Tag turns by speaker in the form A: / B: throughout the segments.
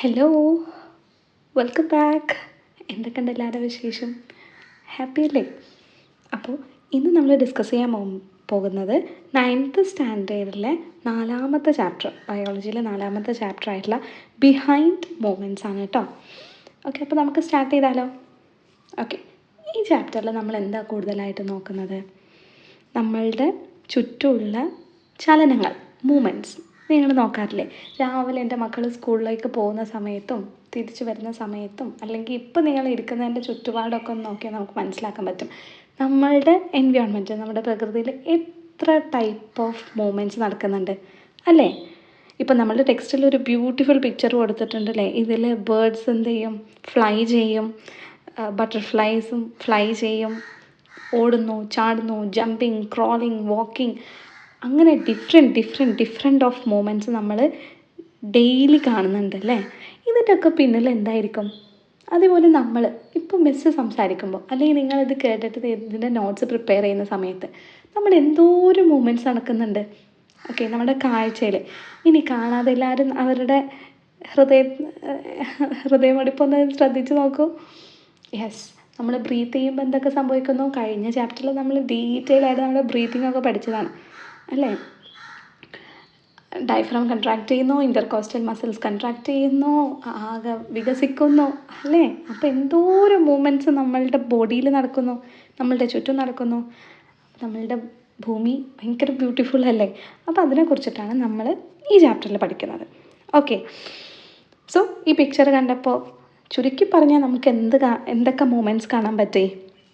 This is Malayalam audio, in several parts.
A: Hello, welcome back. എന്തൊക്കെയുണ്ട് എല്ലാവരുടെ വിശേഷം? ഹാപ്പി അല്ലേ? അപ്പോൾ ഇന്ന് നമ്മൾ ഡിസ്കസ് ചെയ്യാൻ പോകുന്നത് 9th സ്റ്റാൻഡേർഡിലെ 4ാമത്തെ ചാപ്റ്റർ, ബയോളജിയിലെ 4ാമത്തെ ചാപ്റ്റർ ആയിട്ടുള്ള ബിഹൈൻഡ് മൂമെൻറ്റ്സ് ആണ് കേട്ടോ. ഓക്കെ, അപ്പോൾ നമുക്ക് സ്റ്റാർട്ട് ചെയ്താലോ? ഓക്കെ, ഈ ചാപ്റ്ററിൽ നമ്മൾ എന്താ കൂടുതലായിട്ട് നോക്കുന്നത്? നമ്മളുടെ ചുറ്റുമുള്ള ചലനങ്ങൾ, മൂമെൻറ്റ്സ്. നിങ്ങൾ നോക്കാറില്ലേ? രാവിലെ എൻ്റെ മക്കൾ സ്കൂളിലേക്ക് പോകുന്ന സമയത്തും തിരിച്ചു വരുന്ന സമയത്തും, അല്ലെങ്കിൽ ഇപ്പോൾ നിങ്ങൾ ഇരിക്കുന്നതിൻ്റെ ചുറ്റുപാടൊക്കെ ഒന്ന് നോക്കിയാൽ നമുക്ക് മനസ്സിലാക്കാൻ പറ്റും നമ്മളുടെ എൻവയോൺമെൻറ്റ്, നമ്മുടെ പ്രകൃതിയിൽ എത്ര ടൈപ്പ് ഓഫ് മൂമെൻറ്റ്സ് നടക്കുന്നുണ്ട് അല്ലേ? ഇപ്പം നമ്മളുടെ ടെക്സ്റ്റിൽ ഒരു ബ്യൂട്ടിഫുൾ പിക്ചർ കൊടുത്തിട്ടുണ്ടല്ലേ? ഇതിൽ ബേർഡ്സ് എന്ത് ചെയ്യും? ഫ്ലൈ ചെയ്യും. ബട്ടർഫ്ലൈസും ഫ്ലൈ ചെയ്യും, ഓടുന്നു, ചാടുന്നു, ജമ്പിങ്, ക്രോളിങ്, വാക്കിംഗ്, അങ്ങനെ ഡിഫറെൻറ്റ് ഓഫ് മൂമെൻറ്റ്സ് നമ്മൾ ഡെയിലി കാണുന്നുണ്ട് അല്ലേ? ഇതിൻ്റെയൊക്കെ പിന്നിൽ എന്തായിരിക്കും? അതേപോലെ നമ്മൾ ഇപ്പോൾ മിസ്സ് സംസാരിക്കുമ്പോൾ, അല്ലെങ്കിൽ നിങ്ങളിത് കേട്ടിട്ട് ഇതിൻ്റെ നോട്ട്സ് പ്രിപ്പയർ ചെയ്യുന്ന സമയത്ത് നമ്മൾ എന്തോരം മൂമെൻറ്റ്സ് നടക്കുന്നുണ്ട്. ഓക്കെ, നമ്മുടെ കാഴ്ചയിൽ ഇനി കാണാതെ എല്ലാവരും അവരുടെ ഹൃദയമടിപ്പൊന്ന് ശ്രദ്ധിച്ച് നോക്കൂ. യെസ്, നമ്മൾ ബ്രീത്ത് ചെയ്യുമ്പോൾ എന്തൊക്കെ സംഭവിക്കുന്നു? കഴിഞ്ഞ ചാപ്റ്ററിൽ നമ്മൾ ഡീറ്റെയിൽ ആയിട്ട് നമ്മുടെ ബ്രീത്തിങ് ഒക്കെ പഠിച്ചതാണ് അല്ലേ? ഡയഫ്രം കൺട്രാക്ട് ചെയ്യുന്നു, ഇൻ്റർകോസ്റ്റൽ മസിൽസ് കൺട്രാക്ട് ചെയ്യുന്നു, ആകെ വികസിക്കുന്നു അല്ലേ? അപ്പോൾ എന്തോരം മൂമെൻറ്റ്സ് നമ്മളുടെ ബോഡിയിൽ നടക്കുന്നു, നമ്മളുടെ ചുറ്റും നടക്കുന്നു. നമ്മളുടെ ഭൂമി ഭയങ്കര ബ്യൂട്ടിഫുൾ അല്ലേ? അപ്പോൾ അതിനെക്കുറിച്ചിട്ടാണ് നമ്മൾ ഈ ചാപ്റ്ററിൽ പഠിക്കുന്നത്. ഓക്കെ, സോ ഈ പിക്ചർ കണ്ടപ്പോൾ ചുരുക്കി പറഞ്ഞാൽ നമുക്ക് എന്തൊക്കെ മൂമെൻറ്റ്സ് കാണാൻ പറ്റി?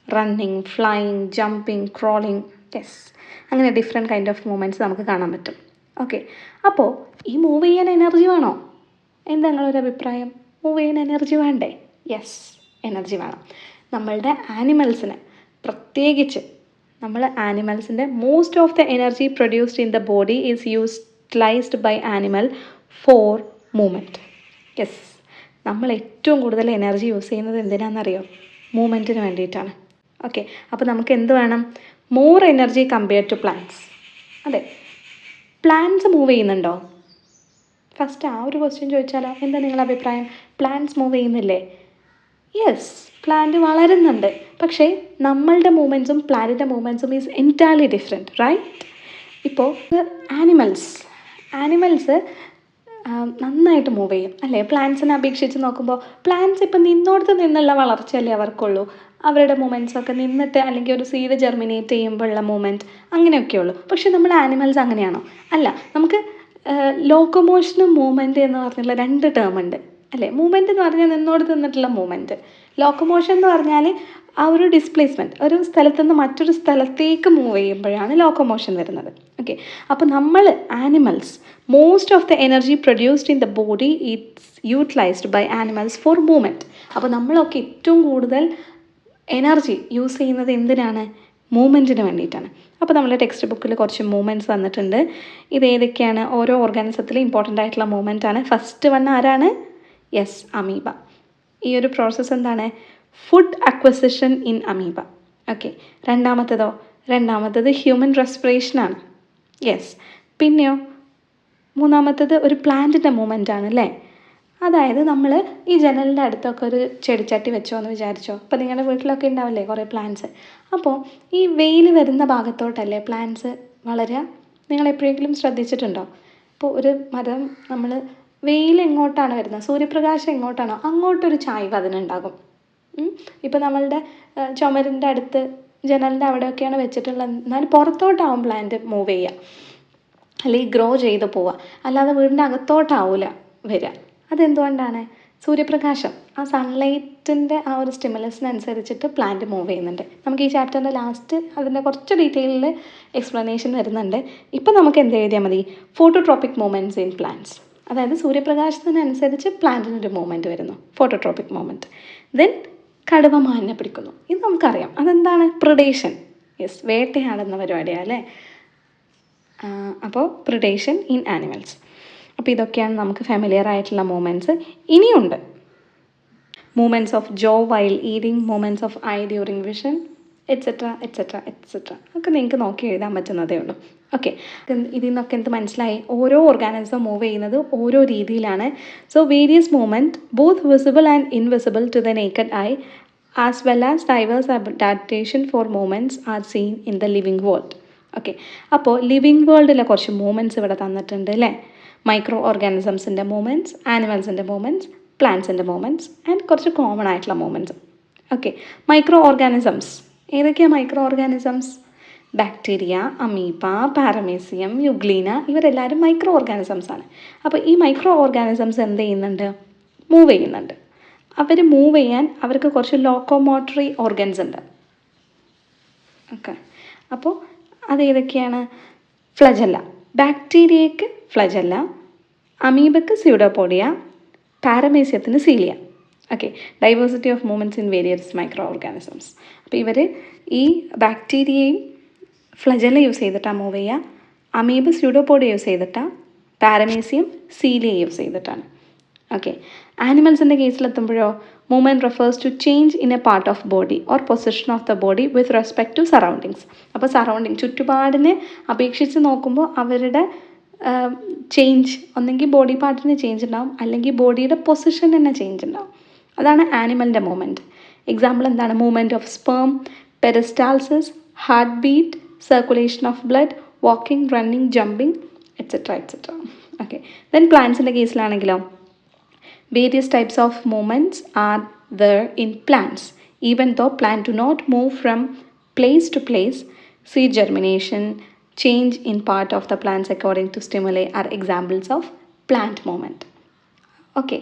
A: Running, flying, jumping, crawling. Yes, അങ്ങനെ ഡിഫറെൻറ്റ് കൈൻഡ് ഓഫ് മൂമെൻറ്റ്സ് നമുക്ക് കാണാൻ പറ്റും. ഓക്കെ, അപ്പോൾ ഈ മൂവ് ചെയ്യാൻ എനർജി വേണോ? എന്താ നിങ്ങളൊരു അഭിപ്രായം? മൂവ് ചെയ്യാൻ എനർജി വേണ്ടേ? യെസ്, എനർജി വേണം. നമ്മളുടെ ആനിമൽസിന് പ്രത്യേകിച്ച് ആനിമൽസിൻ്റെ most of the energy produced in the body is utilised by animal for movement. Yes, നമ്മൾ ഏറ്റവും കൂടുതൽ എനർജി യൂസ് ചെയ്യുന്നത് എന്തിനാണെന്നറിയോ? മൂവ്മെൻറ്റിന് വേണ്ടിയിട്ടാണ്. ഓക്കെ, അപ്പോൾ നമുക്ക് എന്ത് വേണം? More energy compared to plants. അതെ, പ്ലാന്റ്സ് മൂവ് ചെയ്യുന്നുണ്ടോ? ഫസ്റ്റ് ആ ഒരു ക്വസ്റ്റ്യൻ ചോദിച്ചാലോ? എന്താ നിങ്ങളുടെ അഭിപ്രായം? പ്ലാന്റ്സ് മൂവ് ചെയ്യുന്നില്ലേ? യെസ്, പ്ലാന്റ് വളരുന്നുണ്ട്. പക്ഷേ നമ്മളുടെ മൂവ്മെൻറ്റ്സും പ്ലാന്റിൻ്റെ മൂവ്മെൻറ്റ്സും ഈസ് എൻറ്റയർലി ഡിഫറെൻറ്റ്, റൈറ്റ്? ഇപ്പോൾ ആനിമൽസ് നന്നായിട്ട് മൂവ് ചെയ്യും അല്ലേ? പ്ലാന്റ്സിനെ അപേക്ഷിച്ച് നോക്കുമ്പോൾ പ്ലാന്റ്സ് ഇപ്പം നിന്നോടത്ത് നിന്നുള്ള വളർച്ചയല്ലേ അവർക്കുള്ളൂ. അവരുടെ മൂവ്മെൻറ്റ്സ് ഒക്കെ നിന്നിട്ട്, അല്ലെങ്കിൽ ഒരു സീഡ് ജെർമിനേറ്റ് ചെയ്യുമ്പോഴുള്ള മൂവ്മെൻറ്റ് അങ്ങനെയൊക്കെ ഉള്ളൂ. പക്ഷേ നമ്മൾ ആനിമൽസ് അങ്ങനെയാണോ? അല്ല. നമുക്ക് ലോക്കോമോഷനും മൂവ്മെൻറ്റ് എന്ന് പറഞ്ഞുള്ള 2 ടേം ഉണ്ട് അല്ലേ? മൂവ്മെൻറ്റ് എന്ന് പറഞ്ഞാൽ നിന്നോട് നിന്നിട്ടുള്ള മൂവ്മെൻറ്റ്. ലോക്കോമോഷൻ എന്ന് പറഞ്ഞാൽ ആ ഒരു ഡിസ്പ്ലേസ്മെൻറ്റ്, ഒരു സ്ഥലത്ത് നിന്ന് മറ്റൊരു സ്ഥലത്തേക്ക് മൂവ് ചെയ്യുമ്പോഴാണ് ലോക്കോമോഷൻ വരുന്നത്. ഓക്കെ, അപ്പോൾ നമ്മൾ animals most of the energy produced in the body is utilised by animals for movement. അപ്പോൾ നമ്മളൊക്കെ ഏറ്റവും കൂടുതൽ എനർജി യൂസ് ചെയ്യുന്നത് എന്തിനാണ്? മൂവ്മെൻറ്റിന് വേണ്ടിയിട്ടാണ്. അപ്പോൾ നമ്മുടെ ടെക്സ്റ്റ് ബുക്കിൽ കുറച്ച് മൂവ്മെൻറ്റ്സ് തന്നിട്ടുണ്ട്. ഇത് ഏതൊക്കെയാണ്? ഓരോ ഓർഗാനിസത്തിലും ഇമ്പോർട്ടൻ്റ് ആയിട്ടുള്ള മൂവ്മെൻ്റ് ആണ്. ഫസ്റ്റ് വൺ ആരാണ്? Yes, amoeba. ഈ ഒരു പ്രോസസ്സ് എന്താണ്? Food acquisition in amoeba. Okay, രണ്ടാമത്തത് ഹ്യൂമൻ റെസ്പിറേഷനാണ്. യെസ്, പിന്നെയോ മൂന്നാമത്തത് ഒരു പ്ലാന്റിൻ്റെ മൂവ്മെൻ്റ് ആണ് അല്ലേ? അതായത് നമ്മൾ ഈ ജനലിൻ്റെ അടുത്തൊക്കെ ഒരു ചെടിച്ചട്ടി വെച്ചോ എന്ന് വിചാരിച്ചോ. അപ്പോൾ നിങ്ങളുടെ വീട്ടിലൊക്കെ ഉണ്ടാവില്ലേ കുറേ പ്ലാന്റ്സ്. അപ്പോൾ ഈ വെയിൽ വരുന്ന ഭാഗത്തോട്ടല്ലേ പ്ലാന്റ്സ് വളരുക? നിങ്ങൾ എപ്പോഴെങ്കിലും ശ്രദ്ധിച്ചിട്ടുണ്ടോ? ഇപ്പോൾ ഒരു മരം നമ്മൾ വെയിൽ എങ്ങോട്ടാണ് വരുന്നത്, സൂര്യപ്രകാശം എങ്ങോട്ടാണോ അങ്ങോട്ടൊരു ചായ്വ് അതിനുണ്ടാകും. ഇപ്പോൾ നമ്മളുടെ ചുമരിൻ്റെ അടുത്ത്, ജനലിൻ്റെ അവിടെയൊക്കെയാണ് വെച്ചിട്ടുള്ളത്, എന്നാൽ പുറത്തോട്ടാവും പ്ലാന്റ് മൂവ് ചെയ്യുക, അല്ലെങ്കിൽ ഗ്രോ ചെയ്ത് പോവുക. അല്ലാതെ വീടിൻ്റെ അകത്തോട്ടാവില്ല വരിക. അതെന്തുകൊണ്ടാണ്? സൂര്യപ്രകാശം, ആ സൺലൈറ്റിൻ്റെ ആ ഒരു സ്റ്റിമുലസിനനുസരിച്ചിട്ട് പ്ലാന്റ് മൂവ് ചെയ്യുന്നുണ്ട്. നമുക്ക് ഈ ചാപ്റ്ററിൻ്റെ ലാസ്റ്റ് അതിൻ്റെ കുറച്ച് ഡീറ്റെയിലിൽ എക്സ്പ്ലനേഷൻ വരുന്നുണ്ട്. ഇപ്പം നമുക്ക് എന്ത് എഴുതിയാൽ മതി? Phototropic movements in plants. അതായത് സൂര്യപ്രകാശത്തിനനുസരിച്ച് പ്ലാന്റിനൊരു മൂവ്മെൻറ്റ് വരുന്നു, ഫോട്ടോട്രോപ്പിക് മൂവ്മെൻറ്റ്. ദെൻ കടുവ മാനിനെ പിടിക്കുന്നു. ഇത് നമുക്കറിയാം. അതെന്താണ്? പ്രിഡേഷൻ. യെസ്, വേട്ടയാടുന്ന പരിപാടിയാണ് അല്ലേ? അപ്പോൾ പ്രിഡേഷൻ ഇൻ ആനിമൽസ്. അപ്പോൾ ഇതൊക്കെയാണ് നമുക്ക് ഫെമിലിയർ ആയിട്ടുള്ള മൂവ്മെൻറ്റ്സ്. ഇനിയുണ്ട് movements of jaw while eating, movements of eye during vision, etcetera. ഒക്കെ നിങ്ങൾക്ക് നോക്കി എഴുതാൻ പറ്റുന്നതേ ഉള്ളൂ. ഓക്കെ, ഇതിൽ നിന്നൊക്കെ എന്ത് മനസ്സിലായി? ഓരോ ഓർഗാനിസം മൂവ് ചെയ്യുന്നത് ഓരോ രീതിയിലാണ്. So various movement both visible and invisible to the naked eye as well as diverse adaptation for movements are seen in the living world. Okay, അപ്പോൾ ലിവിങ് വേൾഡിലെ കുറച്ച് മൂവ്മെൻറ്റ്സ് ഇവിടെ തന്നിട്ടുണ്ട് അല്ലേ? മൈക്രോ ഓർഗാനിസംസിൻ്റെ മൂവ്മെൻറ്റ്സ്, ആനിമൽസിൻ്റെ മൂവ്മെൻറ്റ്സ്, പ്ലാന്റ്സിൻ്റെ മൂവ്മെൻറ്റ്സ് ആൻഡ് കുറച്ച് കോമൺ ആയിട്ടുള്ള മൂവ്മെൻറ്റ്സ്. ഓക്കെ, മൈക്രോ ഓർഗാനിസംസ് ഏതൊക്കെയാണ്? Micro organisms bacteria, amoeba, paramecium, euglena, ഇവരെല്ലാവരും മൈക്രോ ഓർഗാനിസംസ് ആണ്. അപ്പോൾ ഈ മൈക്രോ ഓർഗാനിസംസ് എന്ത് ചെയ്യുന്നുണ്ട്? മൂവ് ചെയ്യുന്നുണ്ട്. അവർ മൂവ് ചെയ്യാൻ അവർക്ക് കുറച്ച് ലോക്കോമോട്ടറി ഓർഗൻസ് ഉണ്ട്. ഓക്കെ, അപ്പോൾ അതേതൊക്കെയാണ്? ഫ്ലജല്ല, ബാക്ടീരിയയ്ക്ക് ഫ്ലജല്ല, അമീബക്ക് സ്യൂഡോപോഡിയ, പാരമീസിയത്തിന് cilia. Okay, diversity of movements in various micro organisms. അപ്പോൾ ഇവർ ഈ ബാക്ടീരിയയും ഫ്ലജല്ല യൂസ് ചെയ്തിട്ടാണ് മൂവ് ചെയ്യുക, അമീബ സ്യൂഡോപോഡിയ യൂസ് ചെയ്തിട്ടാണ്, പാരമീസിയം സീലിയ യൂസ് ചെയ്തിട്ടാണ്. ഓക്കെ, ആനിമൽസിൻ്റെ കേസിലെത്തുമ്പോഴോ movement refers to change in a part of body or position of the body with respect to surroundings. അപ്പോൾ ചുറ്റുപാടിനെ അപേക്ഷിച്ച് നോക്കുമ്പോൾ അവരുടെ ചേഞ്ച് ഒന്നെങ്കിൽ ബോഡി പാർട്ടിന് ചേഞ്ച് ഉണ്ടാവും, അല്ലെങ്കിൽ ബോഡിയുടെ പൊസിഷൻ തന്നെ ചേഞ്ച് ഉണ്ടാവും. അതാണ് ആനിമലിൻ്റെ മൂവ്മെൻറ്റ്. എക്സാമ്പിൾ എന്താണ്? Movement of sperm, peristalsis, heart beat, circulation of blood, walking, running, jumping, etcetera etcetera. Okay, then പ്ലാന്റ്സിൻ്റെ കേസിലാണെങ്കിലോ various types of movements are there in plants. Even though plants do not move from place to place, seed germination, change in part of the plants according to stimuli are examples of plant movement. Okay,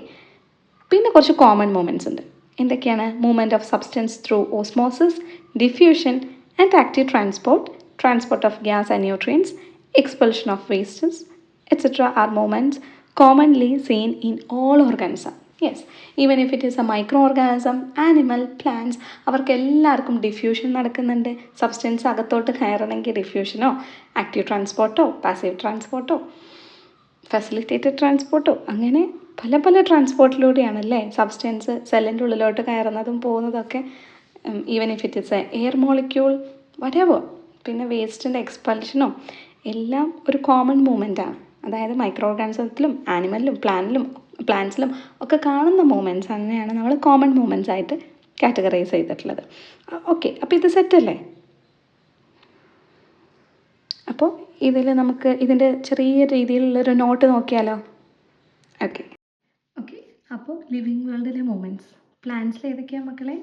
A: പിന്നെ കുറച്ച് കോമൺ മൂവ്മെൻറ്റ്സ് ഉണ്ട്. എന്തൊക്കെയാണ്? Movement of substance through osmosis, diffusion and active transport of gas and nutrients, expulsion of wastes, etcetera are movements commonly seen in all organisms. Yes, even if it is a microorganism, animal, plants, അവർക്ക് എല്ലാവർക്കും ഡിഫ്യൂഷൻ നടക്കുന്നുണ്ട്. സബ്സ്റ്റൻസ് അകത്തോട്ട് കയറണമെങ്കിൽ ഡിഫ്യൂഷനോ ആക്റ്റീവ് ട്രാൻസ്പോർട്ടോ പാസീവ് ട്രാൻസ്പോർട്ടോ ഫെസിലിറ്റേറ്റഡ് ട്രാൻസ്പോർട്ടോ അങ്ങനെ പല പല ട്രാൻസ്പോർട്ടിലൂടെയാണല്ലേ സബ്സ്റ്റൻസ് സെല്ലിൻ്റെ ഉള്ളിലോട്ട് കയറുന്നതും പോകുന്നതൊക്കെ. Even if it is a air molecule whatever. പിന്നെ വേസ്റ്റിൻ്റെ എക്സ്പൾഷനോ എല്ലാം ഒരു കോമൺ മൂവ്മെൻ്റാണ്. അതായത് മൈക്രോ ഓർഗാനിസത്തിലും ആനിമലിലും പ്ലാന്റ്സിലും ഒക്കെ കാണുന്ന മൂവ്മെൻറ്റ്സ് അങ്ങനെയാണ് നമ്മൾ കോമൺ മൂവ്മെൻറ്റ്സ് ആയിട്ട് കാറ്റഗറൈസ് ചെയ്തിട്ടുള്ളത്. ഓക്കെ, അപ്പോൾ ഇത് സെറ്റല്ലേ? അപ്പോൾ ഇതിൽ നമുക്ക് ഇതിൻ്റെ ചെറിയ രീതിയിലുള്ളൊരു നോട്ട് നോക്കിയാലോ? ഓക്കെ, അപ്പോൾ ലിവിങ് വേൾഡിലെ മൂവ്മെൻറ്റ്സ് പ്ലാന്റ്സിൽ ഏതൊക്കെയാണ് മക്കളെ?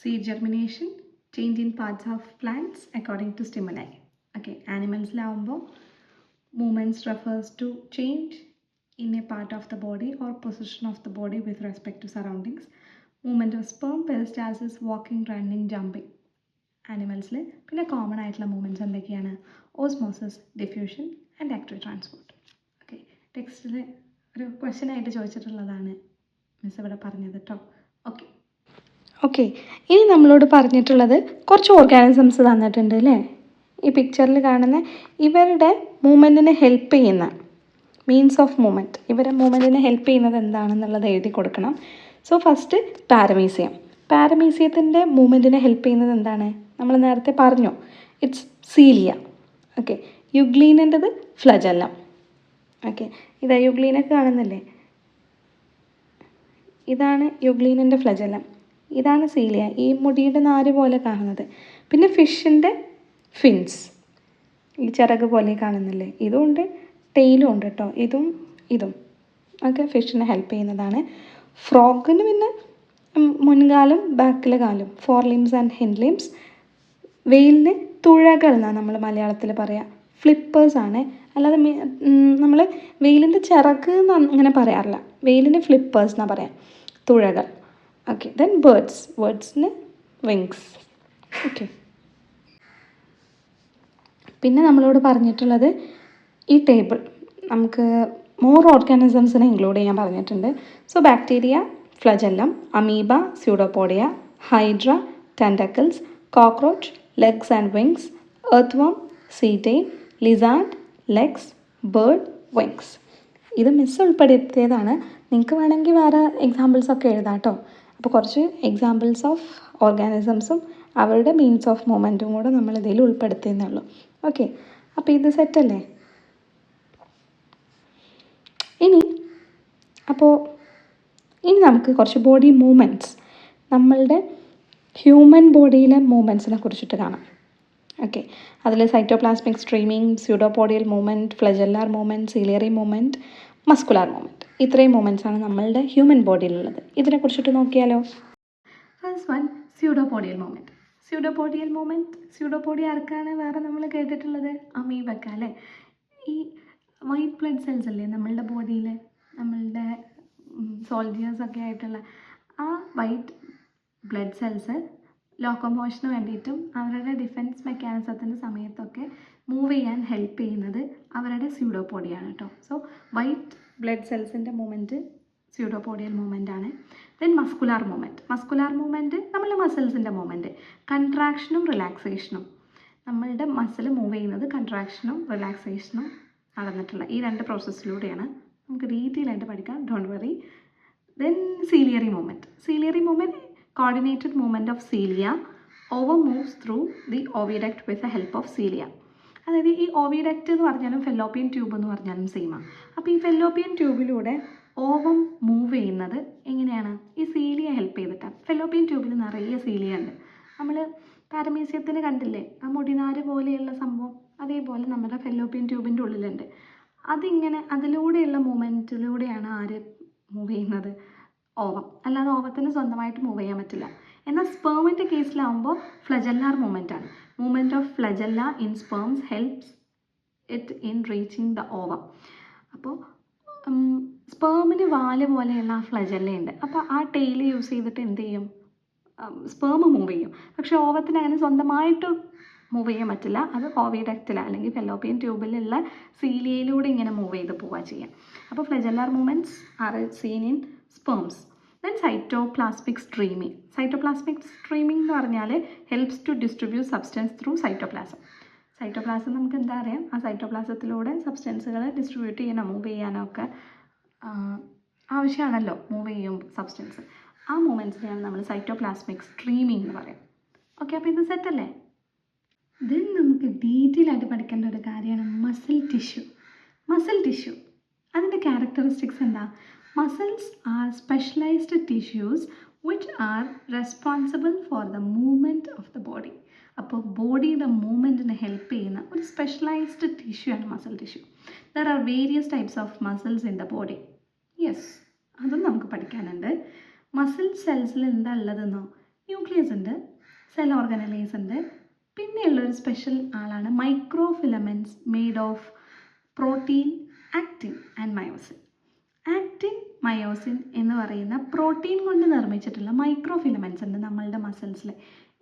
A: Seed germination, change in parts of plants according to stimuli. Okay, ആനിമൽസിലാവുമ്പോൾ movements refers to change in a part of the body or position of the body with respect to surroundings. Movement of sperm, peristalsis, walking, running, jumping. ആനിമൽസിൽ പിന്നെ കോമൺ ആയിട്ടുള്ള മൂവ്മെൻറ്റ്സ് എന്തൊക്കെയാണ്? Osmosis, diffusion and active transport. Okay, ടെക്സ്റ്റിൽ ഒരു ക്വസ്റ്റ്യൻ ആയിട്ട് ചോദിച്ചിട്ടുള്ളതാണ് മിസ് ഇവിടെ പറഞ്ഞത് കേട്ടോ. ഓക്കെ, ഇനി നമ്മളോട് പറഞ്ഞിട്ടുള്ളത് കുറച്ച് ഓർഗാനിസംസ് തന്നിട്ടുണ്ട് അല്ലേ? ഈ പിക്ചറിൽ കാണുന്ന ഇവരുടെ മൂവ്മെൻറ്റിനെ ഹെൽപ്പ് ചെയ്യുന്ന മീൻസ് ഓഫ് മൂവ്മെൻറ്റ്, ഇവരെ മൂവ്മെൻറ്റിനെ ഹെൽപ്പ് ചെയ്യുന്നത് എന്താണെന്നുള്ളത് എഴുതി കൊടുക്കണം. സോ ഫസ്റ്റ് പാരമീസിയത്തിൻ്റെ മൂവ്മെൻറ്റിനെ ഹെൽപ്പ് ചെയ്യുന്നത് എന്താണ്? നമ്മൾ നേരത്തെ പറഞ്ഞു, ഇറ്റ്സ് സീലിയ. ഓക്കെ, യുഗ്ലീനൻ്റെത് ഫ്ലജല്ലം. ഓക്കെ, ഇതാ യുഗ്ലീനൊക്കെ കാണുന്നില്ലേ? ഇതാണ് യുഗ്ലീനൻ്റെ ഫ്ലജല്ലം, ഇതാണ് സീലിയ, ഈ മുടിയുടെ നാര് പോലെ കാണുന്നത്. പിന്നെ ഫിഷിൻ്റെ ഫിൻസ്, ഈ ചിറക് പോലെ കാണുന്നില്ലേ? ഇതും ഉണ്ട്, ടെയിലും ഉണ്ട് കേട്ടോ. ഇതും ഒക്കെ ഫിഷിനെ ഹെൽപ്പ് ചെയ്യുന്നതാണ്. ഫ്രോഗിന് പിന്നെ മുൻകാലും ബാക്കിലെ കാലും, 4 limbs ആൻഡ് ഹിൻഡ് ലിംസ്. വെയിലിന് തുഴകൾ എന്നാണ് നമ്മൾ മലയാളത്തിൽ പറയുക, ഫ്ലിപ്പേഴ്സ് ആണ്. അല്ലാതെ നമ്മൾ വെയിലിൻ്റെ ചിറക് എന്ന് അങ്ങനെ പറയാറില്ല, വെയിലിന് ഫ്ലിപ്പേഴ്സ് എന്നാണ് പറയാം, തുഴകൾ. ഓക്കെ, ദെൻ ബേർഡ്സിന് വിങ്സ്. ഓക്കെ, പിന്നെ നമ്മളോട് പറഞ്ഞിട്ടുള്ളത് ഈ ടേബിൾ നമുക്ക് മോർ ഓർഗാനിസംസിനെ ഇൻക്ലൂഡ് ചെയ്യാൻ പറഞ്ഞിട്ടുണ്ട്. So bacteria, flagellum, amoeba, pseudopodia, hydra, tentacles, cockroach, legs and wings, earthworm, setae, lizard, legs, bird, wings. ഇത് മിസ് ഉൾപ്പെടുത്തിയതാണ്. നിങ്ങൾക്ക് വേണമെങ്കിൽ വേറെ എക്സാമ്പിൾസൊക്കെ എഴുതാം കേട്ടോ. അപ്പോൾ കുറച്ച് എക്സാമ്പിൾസ് ഓഫ് ഓർഗാനിസംസും അവരുടെ മീൻസ് ഓഫ് മൂവ്മെൻറ്റും കൂടെ നമ്മൾ ഇതിൽ ഉൾപ്പെടുത്തിയെന്നേ ഉള്ളൂ. ഓക്കെ, അപ്പോൾ ഇത് സെറ്റല്ലേ? ഇനി അപ്പോൾ ഇനി നമുക്ക് കുറച്ച് ബോഡി മൂവ്മെൻറ്റ്സ്, നമ്മളുടെ ഹ്യൂമൻ ബോഡിയിലെ മൂവ്മെൻറ്റ്സിനെ കുറിച്ചിട്ട് കാണാം. ഓക്കെ, അതിൽ cytoplasmic streaming, pseudopodial movement, flagellar movement, ciliary movement, muscular movement. ഇത്രയും മൂവ്മെൻറ്റ്സാണ് നമ്മളുടെ ഹ്യൂമൻ ബോഡിയിലുള്ളത്. ഇതിനെക്കുറിച്ചിട്ട് നോക്കിയാലോ? First one, pseudopodial movement. Pseudopodia ആർക്കാണ് വേറെ നമ്മൾ കേട്ടിട്ടുള്ളത്? അമീബക്ക അല്ലേ? ഈ വൈറ്റ് ബ്ലഡ് സെൽസ് അല്ലേ നമ്മളുടെ ബോഡിയിൽ, നമ്മളുടെ സോൾജിയേഴ്സൊക്കെ ആയിട്ടുള്ള ആ വൈറ്റ് ബ്ലഡ് സെൽസ് ലോക്കോമോഷന് വേണ്ടിയിട്ടും അവരുടെ ഡിഫെൻസ് മെക്കാനിസത്തിൻ്റെ സമയത്തൊക്കെ മൂവ് ചെയ്യാൻ ഹെൽപ്പ് ചെയ്യുന്നത് അവരുടെ സ്യൂഡോപോഡിയാണ് കേട്ടോ. സോ വൈറ്റ് ബ്ലഡ് സെൽസിൻ്റെ മൂവ്മെൻറ്റ് സ്യൂഡോപോഡിയൽ മൂവ്മെൻ്റ് ആണ്. ദെൻ മസ്കുലാർ മൂവ്മെൻറ്റ് നമ്മളുടെ മസിൽസിൻ്റെ മൂവ്മെൻറ്റ്, കൺട്രാക്ഷനും റിലാക്സേഷനും. നമ്മളുടെ മസിൽ മൂവ് ചെയ്യുന്നത് കൺട്രാക്ഷനും റിലാക്സേഷനും നടന്നിട്ടുള്ള ഈ രണ്ട് പ്രോസസ്സിലൂടെയാണ്. നമുക്ക് ഡീറ്റെയിൽ ആയിട്ട് പഠിക്കാം, don't worry. Then ciliary movement coordinated movement of cilia. Ovum moves through the oviduct with the help of cilia. അതായത് ഈ ഓവിഡക്റ്റ് എന്ന് പറഞ്ഞാലും ഫെല്ലോപ്പിയൻ ട്യൂബ് എന്ന് പറഞ്ഞാലും സെയിമാണ്. അപ്പോൾ ഈ ഫെല്ലോപ്പിയൻ ട്യൂബിലൂടെ ഓവം മൂവ് ചെയ്യുന്നത് എങ്ങനെയാണ്? ഈ സീലിയ ഹെൽപ്പ് ചെയ്തിട്ടാണ്. ഫെല്ലോപ്പിയൻ ട്യൂബിൽ നിറയെ സീലിയ ഉണ്ട്. നമ്മൾ പാരമീസിയത്തിന് കണ്ടില്ലേ ആ മുടിനാര് പോലെയുള്ള സംഭവം, അതേപോലെ നമ്മുടെ ഫെല്ലോപ്പിയൻ ട്യൂബിൻ്റെ ഉള്ളിലുണ്ട്. അതിലൂടെയുള്ള മൂവ്മെൻറ്റിലൂടെയാണ് ആര് മൂവ് ചെയ്യുന്നത്? ഓവം. അല്ലാതെ ഓവത്തിന് സ്വന്തമായിട്ട് മൂവ് ചെയ്യാൻ പറ്റില്ല. എന്നാൽ സ്പേമിൻ്റെ കേസിലാവുമ്പോൾ ഫ്ലജല്ലാർ മൂവ്മെൻ്റ് ആണ്. Movement of flagella in sperms helps it in reaching the ovum. അപ്പോൾ സ്പേമിന് വാല് പോലെയുള്ള ആ ഫ്ലജല്ലയുണ്ട്. അപ്പോൾ ആ ടെയിൽ യൂസ് ചെയ്തിട്ട് എന്ത് ചെയ്യും? സ്പേം മൂവ് ചെയ്യും. പക്ഷേ ഓവത്തിന് അങ്ങനെ സ്വന്തമായിട്ട് മൂവ് ചെയ്യാൻ പറ്റില്ല. അത് ഓവിഡക്റ്റിൽ അല്ലെങ്കിൽ ഫെല്ലോപ്പിയൻ ട്യൂബിലുള്ള സീലിയയിലൂടെ ഇങ്ങനെ മൂവ് ചെയ്ത് പോവുക ചെയ്യാം. അപ്പോൾ flagellar movements are seen in sperms. Then cytoplasmic streaming എന്ന് പറഞ്ഞാൽ helps to distribute substance through cytoplasm. നമുക്ക് എന്താ അറിയാം? ആ സൈറ്റോപ്ലാസത്തിലൂടെ സബ്സ്റ്റൻസുകൾ ഡിസ്ട്രിബ്യൂട്ട് ചെയ്യാനോ മൂവ് ചെയ്യാനോ ഒക്കെ ആവശ്യമാണല്ലോ, മൂവ് ചെയ്യും സബ്സ്റ്റൻസ്. ആ മൂവ്മെൻറ്റ്സിനെയാണ് നമ്മൾ സൈറ്റോപ്ലാസ്മിക് സ്ട്രീമിംഗ് എന്ന് പറയാം. ഓക്കെ, അപ്പോൾ ഇത് സെറ്റല്ലേ? ദെൻ നമുക്ക് ഡീറ്റെയിൽ ആയിട്ട് പഠിക്കേണ്ട ഒരു കാര്യമാണ് മസിൽ ടിഷ്യൂ. അതിൻ്റെ ക്യാരക്ടറിസ്റ്റിക്സ് എന്താ? Muscles are specialized tissues which are responsible for the movement of the body. അപ്പോൾ ബോഡിയുടെ മൂവ്മെൻറ്റിന് ഹെൽപ്പ് ചെയ്യുന്ന ഒരു സ്പെഷ്യലൈസ്ഡ് ടിഷ്യൂ ആണ് muscle tissue. There are various types of muscles in the body. Yes, അതും നമുക്ക് പഠിക്കാനുണ്ട്. മസിൽ സെൽസിൽ എന്താ ഉള്ളതെന്നോ? ന്യൂക്ലിയസ് ഉണ്ട്, സെൽ ഓർഗനലൈസ് ഉണ്ട്, പിന്നെയുള്ളൊരു സ്പെഷ്യൽ ആളാണ് micro filaments made of protein, actin and myosin. Actin, myosin എന്ന് പറയുന്ന പ്രോട്ടീൻ കൊണ്ട് നിർമ്മിച്ചിട്ടുള്ള മൈക്രോ ഫിലമെൻറ്റ്സ് ഉണ്ട് നമ്മളുടെ മസിൽസിൽ.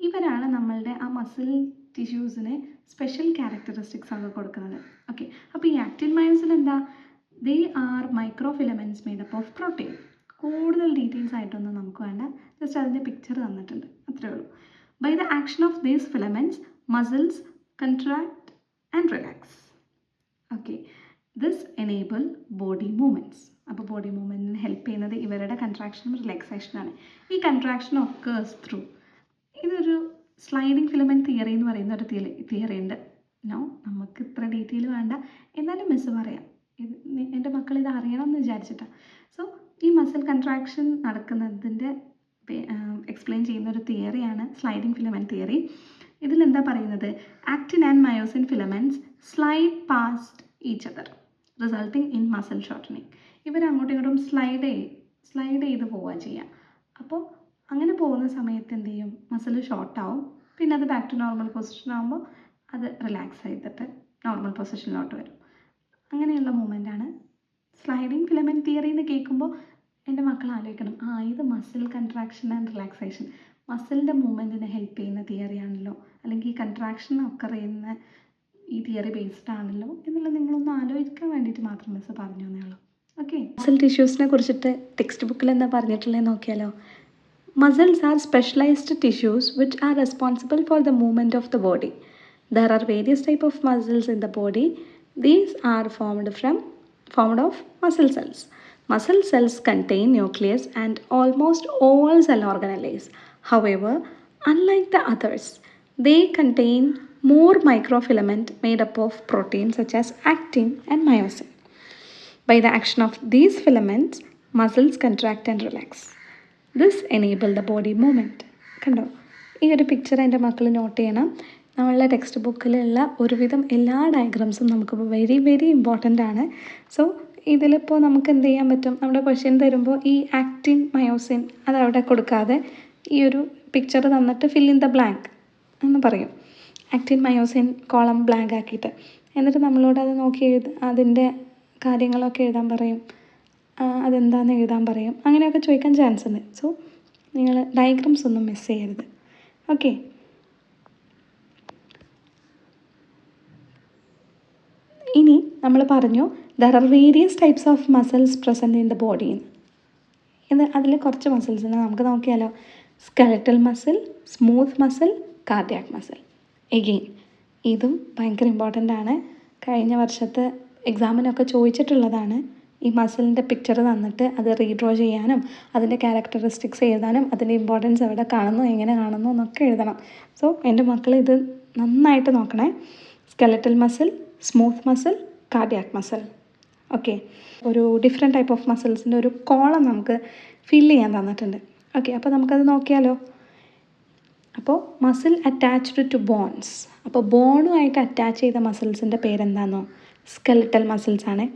A: ഇവരാണ് നമ്മളുടെ ആ മസിൽ ടിഷ്യൂസിന് സ്പെഷ്യൽ ക്യാരക്ടറിസ്റ്റിക്സ് ഒക്കെ കൊടുക്കുന്നത്. ഓക്കെ, അപ്പോൾ ഈ ആക്റ്റിൻ, മയോസിൻ എന്താ? They are microfilaments made up of protein. കൂടുതൽ ഡീറ്റെയിൽസ് ആയിട്ടൊന്നും നമുക്ക് വേണ്ട, ജസ്റ്റ് അതിൻ്റെ പിക്ചർ തന്നിട്ടുണ്ട്, അത്രേ ഉള്ളൂ. By the action of these filaments muscles contract and relax. Okay, this enable body movements. അപ്പോൾ ബോഡി മൂവ്മെൻറ്റിന് ഹെൽപ്പ് ചെയ്യുന്നത് ഇവരുടെ കൺട്രാക്ഷനും റിലാക്സേഷനാണ്. ഈ കൺട്രാക്ഷൻ ഒക്കേഴ്സ് ത്രൂ, ഇതൊരു സ്ലൈഡിങ് ഫിലമെൻറ്റ് തിയറി എന്ന് പറയുന്ന ഒരു തിയറി ഉണ്ട്. നമുക്ക് ഇത്ര ഡീറ്റെയിൽ വേണ്ട, എന്നാലും മിസ്സ് പറയാം. എൻ്റെ മക്കൾ ഇത് അറിയണം എന്ന് വിചാരിച്ചിട്ടാണ്. സോ ഈ മസിൽ കൺട്രാക്ഷൻ നടക്കുന്നതിൻ്റെ എക്സ്പ്ലെയിൻ ചെയ്യുന്ന ഒരു തിയറിയാണ് സ്ലൈഡിങ് ഫിലമെൻറ്റ് തിയറി. ഇതിലെന്താ പറയുന്നത്? Actin and myosin filaments slide past each other resulting in muscle shortening. ഇവർ അങ്ങോട്ടും ഇങ്ങോട്ടും സ്ലൈഡ് ചെയ്ത് പോവുക ചെയ്യുക. അപ്പോൾ അങ്ങനെ പോകുന്ന സമയത്ത് എന്ത് ചെയ്യും? മസിൽ ഷോർട്ടാവും. പിന്നെ അത് ബാക്ക് ടു നോർമൽ പൊസിഷൻ ആകുമ്പോൾ അത് റിലാക്സ് ചെയ്തിട്ട് നോർമൽ പൊസിഷനിലോട്ട് വരും. അങ്ങനെയുള്ള മൂവ്മെൻറ്റാണ് സ്ലൈഡിങ് ഫിലമെൻറ്റ് തിയറി എന്ന് കേൾക്കുമ്പോൾ എൻ്റെ മക്കൾ ആലോചിക്കണം, ഇത് മസിൽ കൺട്രാക്ഷൻ ആൻഡ് റിലാക്സേഷൻ, മസിലിൻ്റെ മൂവ്മെൻറ്റിനെ ഹെൽപ്പ് ചെയ്യുന്ന തിയറിയാണല്ലോ, അല്ലെങ്കിൽ ഈ കൺട്രാക്ഷൻ ഒക്കർ ചെയ്യുന്ന ഈ തിയറി ബേസ്ഡ് ആണല്ലോ എന്നുള്ളത് നിങ്ങളൊന്ന് ആലോചിക്കാൻ വേണ്ടിയിട്ട് മാത്രം മിസ് പറഞ്ഞു എന്നേ ഉള്ളൂ. ഓക്കെ, മസിൽ ടിഷ്യൂസിനെ കുറിച്ചിട്ട് ടെക്സ്റ്റ് ബുക്കിൽ എന്താ പറഞ്ഞിട്ടുള്ളത് നോക്കിയാലോ? Muscles R specialised tissues which are responsible for the movement of the body. There are various type of muscles in the body. These are formed of muscle cells. Muscle cells contain nucleus and almost all cell organelles. However, unlike the others, they contain more microfilament made up of proteins such as actin and myosin. By the action of these filaments, muscles contract and relax. This enable the body movement. കണ്ടോ, ഈ ഒരു പിക്ചർ എൻ്റെ മക്കൾ നോട്ട് ചെയ്യണം. നമ്മളുടെ ടെക്സ്റ്റ് ബുക്കിലുള്ള ഒരുവിധം എല്ലാ ഡയഗ്രാംസും നമുക്ക് വെരി വെരി ഇമ്പോർട്ടൻ്റ് ആണ്. സോ ഇതിലിപ്പോൾ നമുക്ക് എന്ത് ചെയ്യാൻ പറ്റും, നമ്മുടെ ക്വസ്റ്റ്യൻ തരുമ്പോൾ ഈ ആക്റ്റിൻ മയോസിൻ അതവിടെ കൊടുക്കാതെ ഈ ഒരു പിക്ചർ തന്നിട്ട് ഫിൽ ഇൻ ദ ബ്ലാങ്ക് എന്ന് പറയും. ആക്റ്റിൻ മയോസിൻ കോളം ബ്ലാങ്ക് ആക്കിയിട്ട് എന്നിട്ട് നമ്മളോട് അത് നോക്കി അതിൻ്റെ കാര്യങ്ങളൊക്കെ എഴുതാൻ പറയും, അതെന്താണെന്ന് എഴുതാൻ പറയും. അങ്ങനെയൊക്കെ ചോദിക്കാൻ ചാൻസ് ഉണ്ട്. സോ നിങ്ങൾ ഡയഗ്രാംസ് ഒന്നും മിസ് ചെയ്യരുത്. ഓക്കെ, ഇനി നമ്മൾ പറഞ്ഞു there are various types of muscles present in the body എന്ന്. അതിൽ കുറച്ച് മസിൽസിനെ നമുക്ക് നോക്കിയാലോ. Skeletal muscle, smooth muscle, cardiac muscle. Again ഇതും ഭയങ്കര ഇമ്പോർട്ടൻ്റ് ആണ്. കഴിഞ്ഞ വർഷത്തെ എക്സാമിനൊക്കെ ചോദിച്ചിട്ടുള്ളതാണ്. ഈ മസിലിൻ്റെ പിക്ചർ തന്നിട്ട് അത് റീഡ്രോ ചെയ്യാനും അതിൻ്റെ ക്യാരക്ടറിസ്റ്റിക്സ് എഴുതാനും അതിൻ്റെ ഇമ്പോർട്ടൻസ് എവിടെ കാണുന്നു, എങ്ങനെ കാണുന്നു എന്നൊക്കെ എഴുതണം. സോ എൻ്റെ മക്കൾ ഇത് നന്നായിട്ട് നോക്കണേ. Skeletal muscle, smooth muscle, cardiac muscle. Okay, ഒരു ഡിഫറെൻറ്റ് ടൈപ്പ് ഓഫ് മസിൽസിൻ്റെ ഒരു കോളം നമുക്ക് ഫില്ല് ചെയ്യാൻ തന്നിട്ടുണ്ട്. ഓക്കെ, അപ്പോൾ നമുക്കത് നോക്കിയാലോ. അപ്പോൾ മസിൽ അറ്റാച്ച്ഡ് ടു ബോൺസ്. അപ്പോൾ ബോണുമായിട്ട് അറ്റാച്ച് ചെയ്ത മസിൽസിൻ്റെ പേരെന്താണെന്നോ, സ്കെലറ്റൽ മസിൽസ് ആണ്.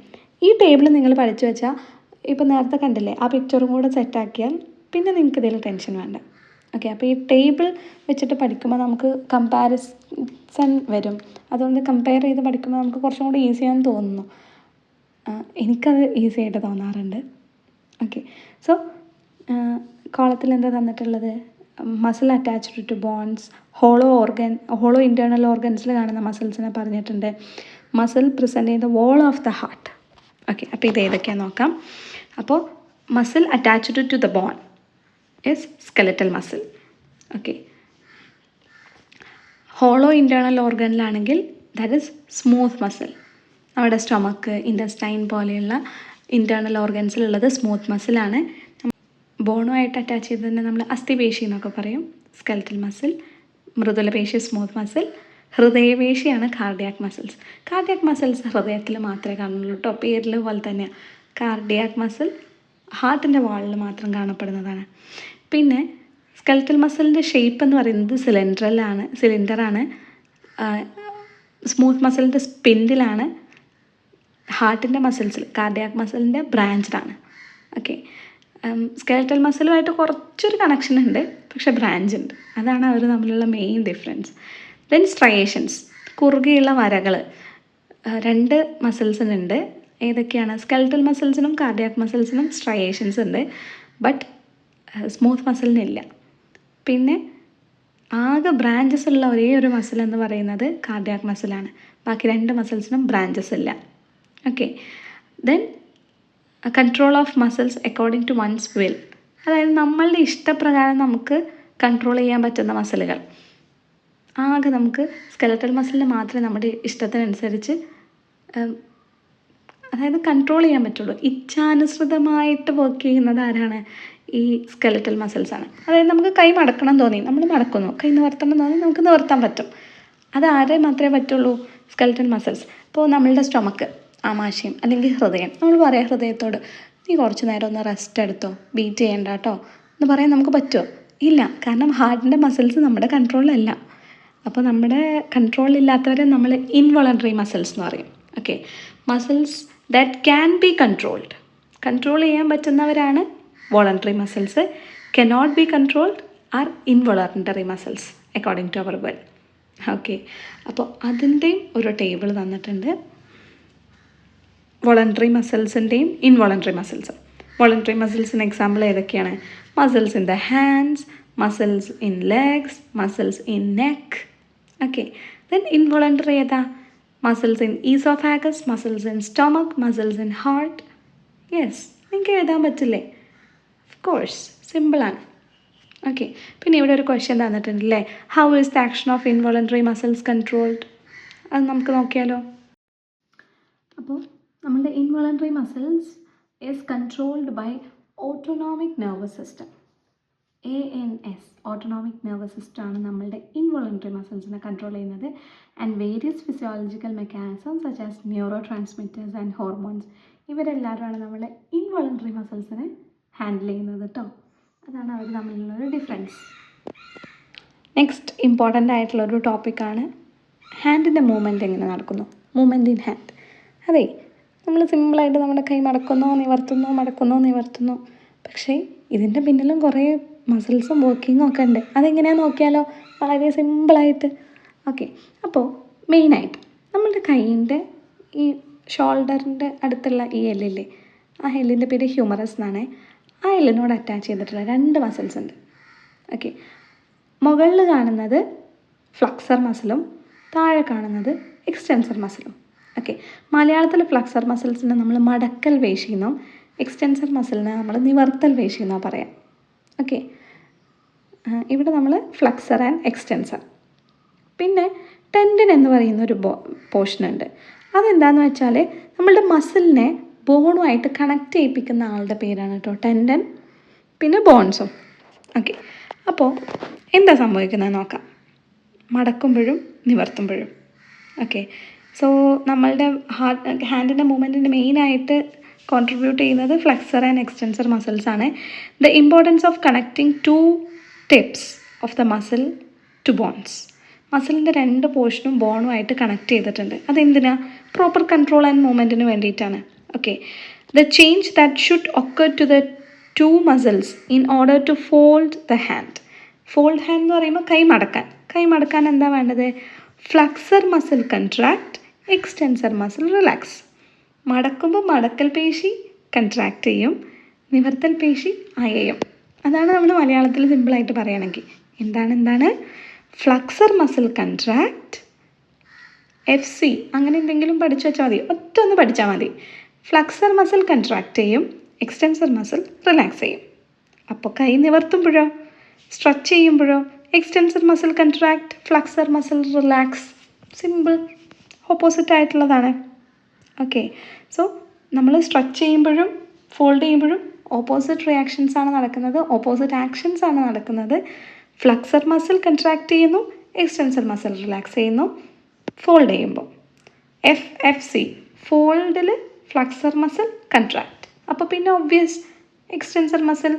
A: ഈ ടേബിൾ നിങ്ങൾ പഠിച്ചു വെച്ചാൽ ഇപ്പോൾ നേരത്തെ കണ്ടില്ലേ, ആ പിക്ചറും കൂടെ സെറ്റാക്കിയാൽ പിന്നെ നിങ്ങൾക്ക് ഇതിൽ ടെൻഷൻ വേണ്ട. ഓക്കെ, അപ്പോൾ ഈ ടേബിൾ വെച്ചിട്ട് പഠിക്കുമ്പോൾ നമുക്ക് കമ്പാരിസൺ വരും. അതുകൊണ്ട് കമ്പയർ ചെയ്ത് പഠിക്കുമ്പോൾ നമുക്ക് കുറച്ചും കൂടി ഈസിയാണെന്ന് തോന്നുന്നു. എനിക്കത് ഈസി ആയിട്ട് തോന്നാറുണ്ട്. ഓക്കെ, സോ കോളത്തിൽ എന്താ തന്നിട്ടുള്ളത്, muscle attached to bones, hollow internal ഓർഗൻസിൽ കാണുന്ന മസിൽസിനെ പറഞ്ഞിട്ടുണ്ട്. Muscle present in the wall of the heart. Okay, അപ്പോൾ ഇത് ഏതൊക്കെയാണെന്ന് നോക്കാം. അപ്പോൾ muscle attached to the bone is skeletal muscle. Okay, hollow internal ഓർഗനിലാണെങ്കിൽ ദാറ്റ് ഇസ് സ്മൂത്ത് മസിൽ. നമ്മുടെ സ്റ്റൊമക്ക്, ഇൻറ്റസ്റ്റൈൻ പോലെയുള്ള ഇൻറ്റേർണൽ ഓർഗൻസിലുള്ളത് സ്മൂത്ത് മസിലാണ്. ബോണുമായിട്ട് അറ്റാച്ച് ചെയ്ത് തന്നെ നമ്മൾ അസ്ഥിപേശി എന്നൊക്കെ പറയും, സ്കെലറ്റൽ മസിൽ. മൃദുലപേശി സ്മൂത്ത് മസിൽ. ഹൃദയപേശിയാണ് കാർഡിയാക് മസിൽസ്. കാർഡിയാക് മസിൽസ് ഹൃദയത്തിൽ മാത്രമേ കാണുള്ളൂ കേട്ടോ, പേരിൽ പോലെ തന്നെ. കാർഡിയാക് മസിൽ ഹാർട്ടിൻ്റെ വാളിൽ മാത്രം കാണപ്പെടുന്നതാണ്. പിന്നെ സ്കെലറ്റൽ മസിലിൻ്റെ ഷേപ്പ് എന്ന് പറയുന്നത് സിലിണ്ടറാണ്. സ്മൂത്ത് മസിലിൻ്റെ സ്പിൻഡിലാണ്. ഹാർട്ടിൻ്റെ മസിൽസിൽ കാർഡിയാക് മസിലിൻ്റെ ബ്രാഞ്ചാണ്. ഓക്കെ, സ്കെലറ്റൽ മസിലുമായിട്ട് കുറച്ചൊരു കണക്ഷൻ ഉണ്ട്, പക്ഷേ ബ്രാഞ്ച് ഉണ്ട്. അതാണ് അവർ തമ്മിലുള്ള മെയിൻ ഡിഫറൻസ്. ദെൻ സ്ട്രയേഷൻസ്, കുറുകെയുള്ള വരകൾ രണ്ട് മസിൽസിനുണ്ട്. ഏതൊക്കെയാണ്? സ്കെലറ്റൽ മസിൽസിനും കാർഡിയാക് മസിൽസിനും സ്ട്രയേഷൻസ് ഉണ്ട്, ബട്ട് സ്മൂത്ത് മസിലിനില്ല. പിന്നെ ആകെ ബ്രാഞ്ചസ് ഉള്ള ഒരേ ഒരു മസിൽ എന്ന് പറയുന്നത് കാർഡിയാക് മസിലാണ്. ബാക്കി രണ്ട് മസിൽസിനും ബ്രാഞ്ചസ് ഇല്ല. Okay, then control of muscles according to one's will. അതായത് നമ്മളുടെ ഇഷ്ടപ്രകാരം നമുക്ക് കൺട്രോൾ ചെയ്യാൻ പറ്റുന്ന മസിലുകൾ. ആകെ നമുക്ക് സ്കെലറ്റൽ മസിലിന് മാത്രമേ നമ്മുടെ ഇഷ്ടത്തിനനുസരിച്ച് അതായത് കൺട്രോൾ ചെയ്യാൻ പറ്റുള്ളൂ. ഇച്ഛാനുസൃതമായിട്ട് വർക്ക് ചെയ്യുന്നത് ആരാണ്? ഈ സ്കെലറ്റൽ മസിൽസാണ്. അതായത് നമുക്ക് കൈ മടക്കണം തോന്നി, നമ്മൾ മടക്കുന്നു. കൈ നിവർത്തണം തോന്നി നമുക്ക് നിവർത്താൻ പറ്റും. അത് ആരെ മാത്രമേ പറ്റുള്ളൂ? Skeletal muscles. ഇപ്പോൾ നമ്മളുടെ സ്റ്റൊമക്ക്, ആമാശയം അല്ലെങ്കിൽ ഹൃദയം, നമ്മൾ പറയാം ഹൃദയത്തോട് നീ കുറച്ച് നേരം ഒന്ന് റെസ്റ്റ് എടുത്തോ, ബീറ്റ് ചെയ്യണ്ട കേട്ടോ എന്ന് പറയാൻ നമുക്ക് പറ്റുമോ? ഇല്ല, കാരണം ഹാർട്ടിൻ്റെ മസിൽസ് നമ്മുടെ കൺട്രോളിലല്ല. അപ്പോൾ നമ്മുടെ കൺട്രോളിലില്ലാത്തവരെ നമ്മൾ ഇൻവോളണ്ടറി മസിൽസ് എന്ന് പറയും. Okay, muscles that can be controlled, control ചെയ്യാൻ പറ്റുന്നവരാണ് voluntary muscles. Cannot be controlled are involuntary muscles according to our will. Okay, അപ്പോൾ അതിൻ്റെയും ഒരു ടേബിൾ തന്നിട്ടുണ്ട്, വോളണ്ടറി മസിൽസിൻ്റെയും ഇൻവോളണ്ടറി മസിൽസും. വോളണ്ടറി മസിൽസിന് എക്സാമ്പിൾ ഏതൊക്കെയാണ്? Muscles in the hands, muscles in legs, muscles in neck. Okay, then involuntary ഏതാ? Muscles in oesophagus, muscles in stomach, muscles in heart. Yes, നിങ്ങൾക്ക് എഴുതാൻ പറ്റില്ലേ? ഓഫ് കോഴ്സ്, സിമ്പിളാണ്. ഓക്കെ, പിന്നെ ഇവിടെ ഒരു ക്വസ്റ്റ്യൻ തന്നിട്ടുണ്ടല്ലേ, how is the action of involuntary muscles controlled? അത് നമുക്ക് നോക്കിയാലോ. അപ്പോൾ നമ്മളുടെ involuntary muscles is controlled by autonomic nervous system. ANS autonomic nervous സിസ്റ്റമാണ് നമ്മളുടെ ഇൻവോളണ്ടറി മസിൽസിനെ കൺട്രോൾ ചെയ്യുന്നത്. And various physiological mechanisms such as neuro transmitters and hormones ഇവരെല്ലാവരുമാണ് നമ്മളെ ഇൻവോളണ്ടറി മസിൽസിനെ ഹാൻഡിൽ ചെയ്യുന്നത് കേട്ടോ. അതാണ് അവർ തമ്മിലുള്ളൊരു ഡിഫറൻസ്. നെക്സ്റ്റ് ഇമ്പോർട്ടൻ്റ് ആയിട്ടുള്ളൊരു ടോപ്പിക്കാണ് ഹാൻഡിൻ്റെ മൂവ്മെൻറ്റ് എങ്ങനെ നടക്കുന്നു. Movement in hand. അതെ, നമ്മൾ സിമ്പിളായിട്ട് നമ്മുടെ കൈ മടക്കുന്നോ നിവർത്തുന്നോ മടക്കുന്നോ നിവർത്തുന്നോ, പക്ഷേ ഇതിൻ്റെ പിന്നിലും കുറേ മസിൽസും വർക്കിങ്ങും ഒക്കെ ഉണ്ട്. അതെങ്ങനെയാണെന്ന് നോക്കിയാലോ, വളരെ സിമ്പിളായിട്ട്. ഓക്കെ, അപ്പോൾ മെയിനായിട്ട് നമ്മളുടെ കൈയിൻ്റെ ഈ ഷോൾഡറിൻ്റെ അടുത്തുള്ള ഈ എല്ലില്ലേ, ആ എല്ലിൻ്റെ പേര് ഹ്യൂമറസ് എന്നാണ്. ആ എല്ലിനോട് അറ്റാച്ച് ചെയ്തിട്ടുള്ള 2 മസിൽസ് ഉണ്ട്. ഓക്കെ, മുകളിൽ കാണുന്നത് ഫ്ലക്സർ മസിലും താഴെ കാണുന്നത് എക്സ്റ്റെൻസർ മസിലും. ഓക്കെ, മലയാളത്തിൽ ഫ്ലക്സർ മസിൽസിനെ നമ്മൾ മടക്കൽ പേശി എന്നും എക്സ്റ്റെൻസർ മസിലിനെ നമ്മൾ നിവർത്തൽ പേശി എന്നാണ് പറയാം. ഓക്കെ, ഇവിടെ നമ്മൾ ഫ്ലക്സർ ആൻഡ് എക്സ്റ്റെൻസർ. പിന്നെ ടെൻഡൻ എന്ന് പറയുന്നൊരു പോർഷനുണ്ട്. അതെന്താണെന്ന് വെച്ചാൽ നമ്മളുടെ മസിലിനെ ബോണുമായിട്ട് കണക്ട് ചെയ്യിപ്പിക്കുന്ന ആളുടെ പേരാണ് കേട്ടോ ടെൻഡൻ. പിന്നെ ബോൺസും. ഓക്കെ, അപ്പോൾ എന്താ സംഭവിക്കുന്നത് നോക്കാം, മടക്കുമ്പോഴും നിവർത്തുമ്പോഴും. ഓക്കെ, സോ നമ്മളുടെ ഹാൻഡിൻ്റെ മൂവ്മെൻറ്റിന് മെയിനായിട്ട് കോൺട്രിബ്യൂട്ട് ചെയ്യുന്നത് ഫ്ലെക്സർ ആൻഡ് എക്സ്റ്റെൻസർ മസിൽസ് ആണ്. The importance of connecting 2 tips of the muscle to bones. മസിലിൻ്റെ 2 പോർഷനും ബോണുമായിട്ട് കണക്ട് ചെയ്തിട്ടുണ്ട്. അതെന്തിനാ? പ്രോപ്പർ കൺട്രോൾ ആൻഡ് മൂവ്മെൻറ്റിന് വേണ്ടിയിട്ടാണ്. Okay, the change that should occur to the 2 muscles in order to fold the hand. Fold hand എന്ന് പറയുമ്പോൾ കൈ മടക്കാൻ എന്താ വേണ്ടത്? Flexor muscle contract, extensor muscle relax. മടക്കുമ്പോൾ മടക്കൽ പേശി കൺട്രാക്ട് ചെയ്യും, നിവർത്തൽ പേശി അയയും. അതാണ് നമ്മൾ മലയാളത്തിൽ സിമ്പിളായിട്ട് പറയുകയാണെങ്കിൽ. എന്താണ് ഫ്ലക്സർ മസിൽ കൺട്രാക്ട്, FC അങ്ങനെ എന്തെങ്കിലും പഠിച്ചു വെച്ചാൽ മതി, ഒന്ന് പഠിച്ചാൽ മതി. ഫ്ലക്സർ മസിൽ കൺട്രാക്ട് ചെയ്യും, എക്സ്റ്റെൻസർ മസിൽ റിലാക്സ് ചെയ്യും. അപ്പോൾ കൈ നിവർത്തുമ്പോഴോ സ്ട്രെച്ച് ചെയ്യുമ്പോഴോ extensor muscle contract, flexor muscle relax. Simple, opposite ആയിട്ടുള്ളതാണ്. ഓക്കെ, സോ നമ്മൾ സ്ട്രെച്ച് ചെയ്യുമ്പോഴും ഫോൾഡ് ചെയ്യുമ്പോഴും ഓപ്പോസിറ്റ് റിയാക്ഷൻസ് ആണ് നടക്കുന്നത്, ഓപ്പോസിറ്റ് ആക്ഷൻസ് ആണ് നടക്കുന്നത്. ഫ്ലക്സർ മസിൽ കൺട്രാക്ട് ചെയ്യുന്നു, എക്സ്റ്റെൻസർ മസിൽ റിലാക്സ് ചെയ്യുന്നു ഫോൾഡ് ചെയ്യുമ്പോൾ. FC ഫോൾഡിൽ ഫ്ലക്സർ മസിൽ കൺട്രാക്ട്. അപ്പോൾ പിന്നെ ഒബ്വിയസ് എക്സ്റ്റെൻസർ മസിൽ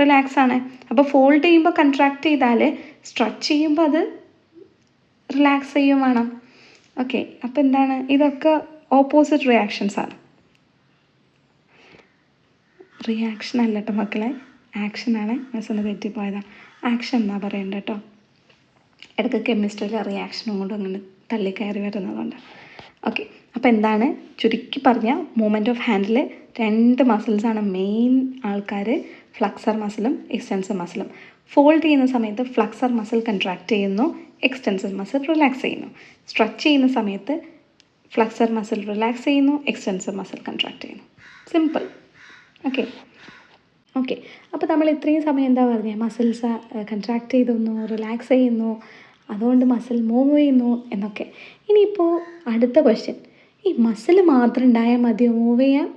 A: റിലാക്സ് ആണ്. അപ്പോൾ ഫോൾഡ് ചെയ്യുമ്പോൾ കൺട്രാക്ട് ചെയ്താൽ സ്ട്രെച്ച് ചെയ്യുമ്പോൾ അത് റിലാക്സ് ചെയ്യും വേണം. ഓക്കെ, അപ്പോൾ എന്താണ്, ഇതൊക്കെ ഓപ്പോസിറ്റ് റിയാക്ഷൻസ് ആണ്. റിയാക്ഷൻ അല്ല കേട്ടോ മക്കളെ, ആക്ഷനാണ്. മിസ്സിന് തെറ്റിപ്പോയതാണ്. ആക്ഷൻ എന്നാണ് പറയേണ്ടത് കേട്ടോ. ഇടയ്ക്ക് കെമിസ്ട്രിയിൽ റിയാക്ഷനും കൊണ്ട് അങ്ങനെ തള്ളിക്കയറി വരുന്നതുകൊണ്ട്. ഓക്കെ, അപ്പോൾ എന്താണ് ചുരുക്കി പറഞ്ഞാൽ മൂവ്മെൻറ്റ് ഓഫ് ഹാൻഡിൽ 2 മസിൽസാണ് മെയിൻ ആൾക്കാർ, ഫ്ലക്സർ മസിലും എക്സ്റ്റെൻസർ മസിലും. ഫോൾഡ് ചെയ്യുന്ന സമയത്ത് ഫ്ലക്സർ മസിൽ കൺട്രാക്ട് ചെയ്യുന്നു, എക്സ്റ്റെൻസർ മസിൽ റിലാക്സ് ചെയ്യുന്നു. സ്ട്രെച്ച് ചെയ്യുന്ന സമയത്ത് ഫ്ലക്സർ മസിൽ റിലാക്സ് ചെയ്യുന്നു, എക്സ്റ്റെൻസർ മസിൽ കൺട്രാക്ട് ചെയ്യുന്നു. സിമ്പിൾ. ഓക്കെ, അപ്പോൾ നമ്മൾ ഇത്രയും സമയം എന്താ പറഞ്ഞത്, മസിൽസ് കൺട്രാക്ട് ചെയ്തുന്നു, റിലാക്സ് ചെയ്യുന്നു, അതുകൊണ്ട് മസിൽ മൂവ് ചെയ്യുന്നു എന്നൊക്കെ. ഇനിയിപ്പോൾ അടുത്ത ക്വസ്റ്റ്യൻ, ഈ മസിൽ മാത്രം ഉണ്ടായാൽ മതിയോ മൂവ് ചെയ്യാൻ?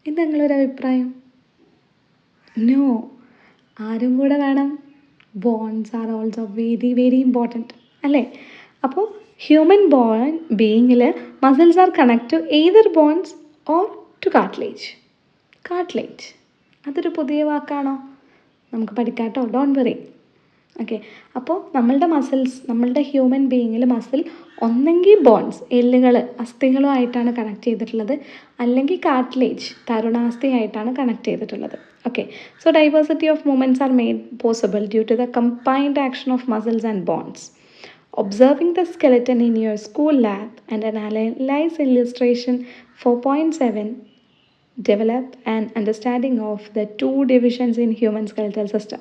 A: എന്താ നിങ്ങളൊരു അഭിപ്രായം? നോ, ആരും കൂടെ വേണം. Bones are also very very important അല്ലേ? അപ്പോൾ ഹ്യൂമൻ ബീയിങ്ങിൽ muscles are connect to either bones or to cartilage. അതൊരു പുതിയ വാക്കാണോ? നമുക്ക് പഠിക്കാം കേട്ടോ, ഡോണ്ട് വെറി. ഓക്കെ, അപ്പോൾ നമ്മളുടെ ഹ്യൂമൻ ബീയിങ്ങിൽ മസിൽ ഒന്നെങ്കിൽ ബോൺസ്, എല്ലുകൾ, അസ്ഥികളുമായിട്ടാണ് കണക്ട് ചെയ്തിട്ടുള്ളത്, അല്ലെങ്കിൽ കാർട്ടിലേജ്, തരുണാസ്ഥിയായിട്ടാണ് കണക്ട് ചെയ്തിട്ടുള്ളത്. Okay, so diversity of movements are made possible due to the combined action of muscles and bones. Observing the skeleton in your school lab and analyze illustration 4.7, develop an understanding of the 2 divisions in human skeletal system.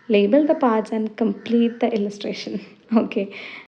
A: Label the parts and complete the illustration. Okay.